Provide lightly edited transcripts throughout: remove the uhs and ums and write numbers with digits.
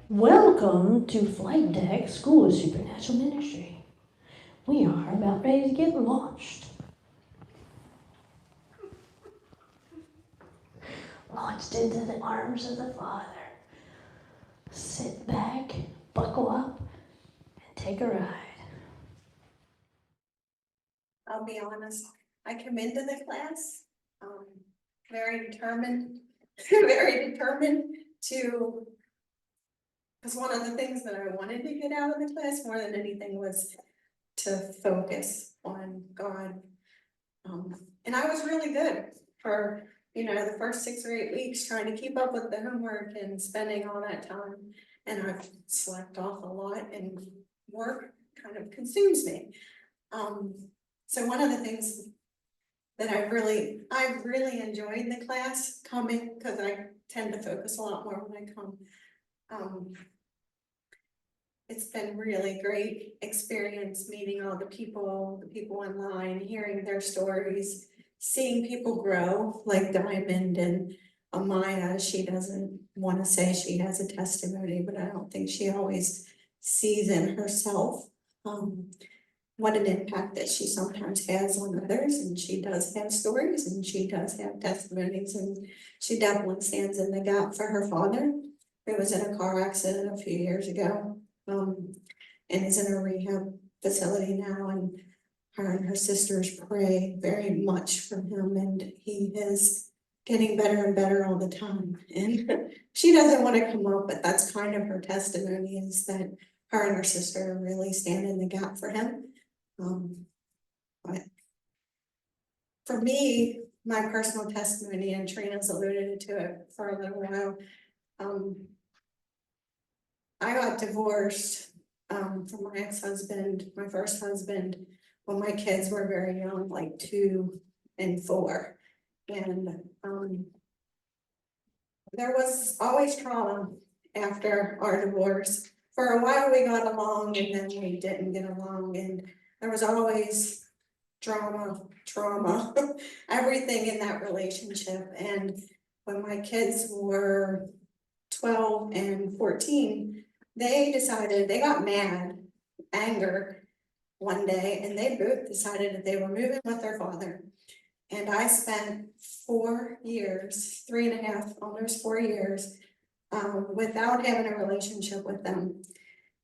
Welcome to Flight Deck School of Supernatural Ministry. We are about ready to get launched. Launched into the arms of the Father. Sit back, buckle up, and take a ride. I'll be honest, I come into the class, very determined, very determined to, because one of the things that I wanted to get out of the class more than anything was to focus on God. And I was really good for, the first 6 or 8 weeks trying to keep up with the homework and spending all that time. And I've slept off a lot and work kind of consumes me. So one of the things that I've really enjoyed the class coming, because I tend to focus a lot more when I come. It's been really great experience meeting all the people online, hearing their stories, seeing people grow like Diamond and Amaya. She doesn't want to say she has a testimony, but I don't think she always sees in herself what an impact that she sometimes has on others, and she does have stories and she does have testimonies, and she definitely stands in the gap for her father, who was in a car accident a few years ago, and is in a rehab facility now, and her sisters pray very much for him, and he is getting better and better all the time. And she doesn't want to come up, but that's kind of her testimony, is that her and her sister really stand in the gap for him. But for me, my personal testimony, and Trina's alluded to it for a little while, I got divorced from my ex-husband, my first husband, when my kids were very young, like 2 and 4. And there was always trauma after our divorce. For a while we got along, and then we didn't get along, and there was always trauma, everything in that relationship. And when my kids were 12 and 14, they got mad, anger one day, and they both decided that they were moving with their father. And I spent 4 years, 3.5, almost 4 years, without having a relationship with them.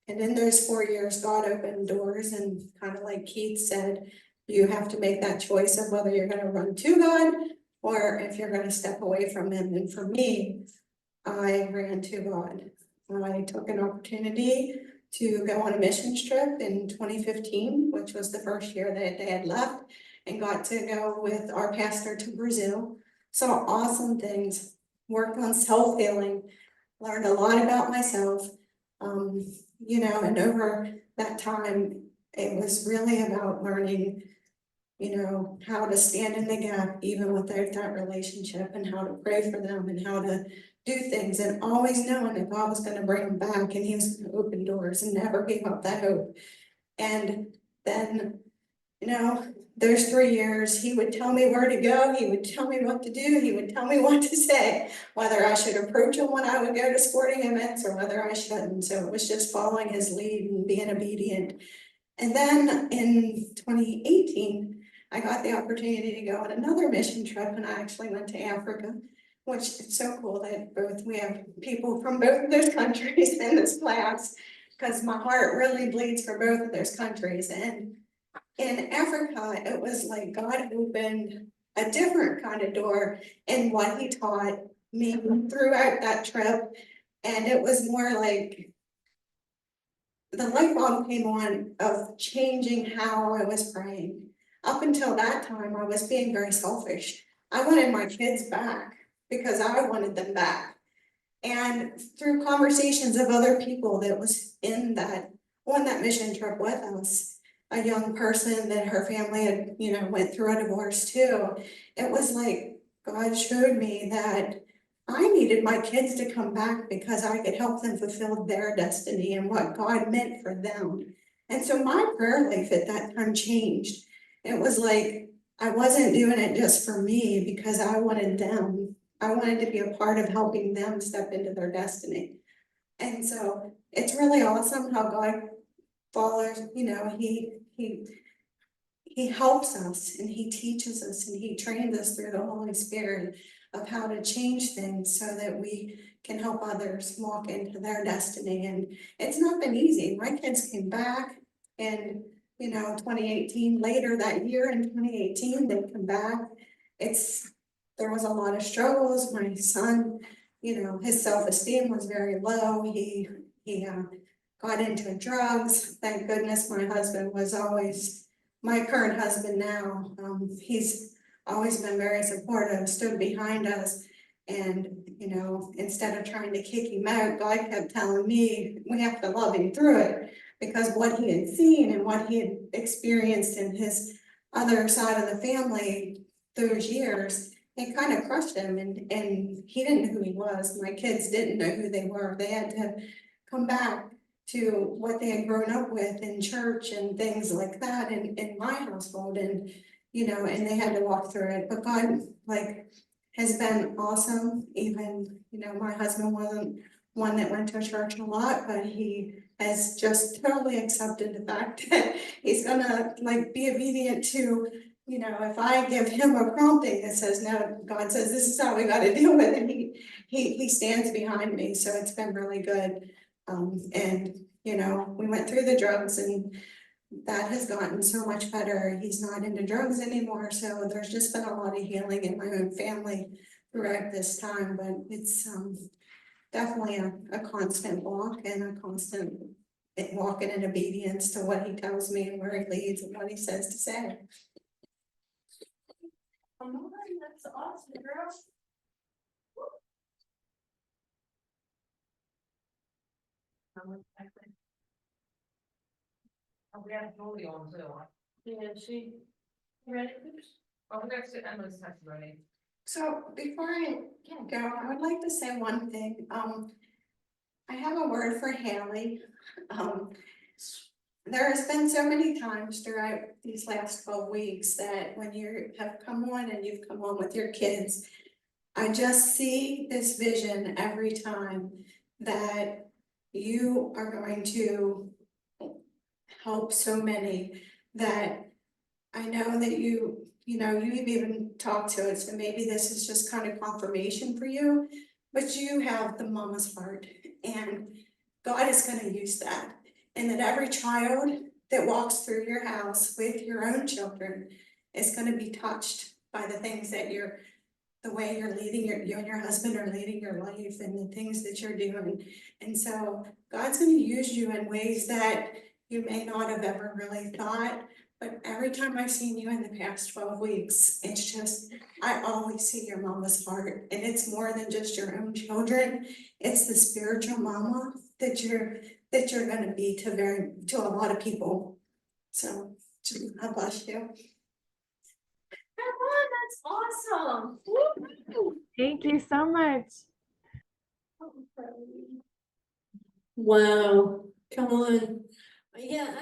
And in those 4 years, God opened doors, and kind of like Keith said, you have to make that choice of whether you're going to run to God or if you're going to step away from him. And for me, I ran to God. I took an opportunity to go on a missions trip in 2015, which was the first year that they had left, and got to go with our pastor to Brazil. Saw awesome things, worked on self-healing, learned a lot about myself. And over that time, it was really about learning, how to stand in the gap, even without that relationship, and how to pray for them, and how to do things, and always knowing that God was going to bring them back, and he was going to open doors, and never gave up that hope. And then, those 3 years, he would tell me where to go, he would tell me what to do, he would tell me what to say, whether I should approach him when I would go to sporting events or whether I shouldn't. So it was just following his lead and being obedient. And then in 2018, I got the opportunity to go on another mission trip, and I actually went to Africa, which is so cool that we have people from both of those countries in this class, because my heart really bleeds for both of those countries. And in Africa, it was like God opened a different kind of door in what he taught me throughout that trip. And it was more like the light bulb came on of changing how I was praying. Up until that time, I was being very selfish. I wanted my kids back because I wanted them back. And through conversations of other people that was on that mission trip with us, a young person that her family had, went through a divorce too, it was like God showed me that I needed my kids to come back because I could help them fulfill their destiny and what God meant for them. And so my prayer life at that time changed. It was like I wasn't doing it just for me because I wanted them. I wanted to be a part of helping them step into their destiny. And so it's really awesome how God follows, he helps us and he teaches us and he trains us through the Holy Spirit of how to change things so that we can help others walk into their destiny. And it's not been easy. My kids came back in, 2018, later that year in 2018, they come back. There was a lot of struggles. My son, his self-esteem was very low. He got into drugs. Thank goodness my husband was always, my current husband now, he's always been very supportive, stood behind us. And, instead of trying to kick him out, God kept telling me, we have to love him through it. Because what he had seen and what he had experienced in his other side of the family those years, it kind of crushed him and he didn't know who he was. My kids didn't know who they were. They had to come back to what they had grown up with in church and things like that in my household and, and they had to walk through it. But God, has been awesome. Even, my husband wasn't one that went to church a lot, but he has just totally accepted the fact that he's gonna be obedient to, if I give him a prompting that says, no, God says, this is how we gotta deal with it, he stands behind me, so it's been really good. And, we went through the drugs and that has gotten so much better. He's not into drugs anymore, so there's just been a lot of healing in my own family throughout this time, but it's definitely a constant walk and a constant walking in obedience to what he tells me and where he leads and what he says to say. That's awesome, girl. We have Julie on too. Yeah, she ready? Oh, we got to Emily's text ready. So before I go, I would like to say one thing. I have a word for Haley. There has been so many times throughout these last 12 weeks that when you have come on and you've come on with your kids, I just see this vision every time that you are going to help so many that I know that you've even talked to it, so maybe this is just kind of confirmation for you, but you have the mama's heart and God is gonna use that. And that every child that walks through your house with your own children is gonna be touched by the things that the way you're leading you and your husband are leading your life and the things that you're doing. And so God's gonna use you in ways that you may not have ever really thought. But every time I've seen you in the past 12 weeks, it's just, I always see your mama's heart. And it's more than just your own children. It's the spiritual mama that you're gonna be to a lot of people. So God bless you. Come on, that's awesome. Woo-hoo. Thank you so much. Wow, come on. Yeah,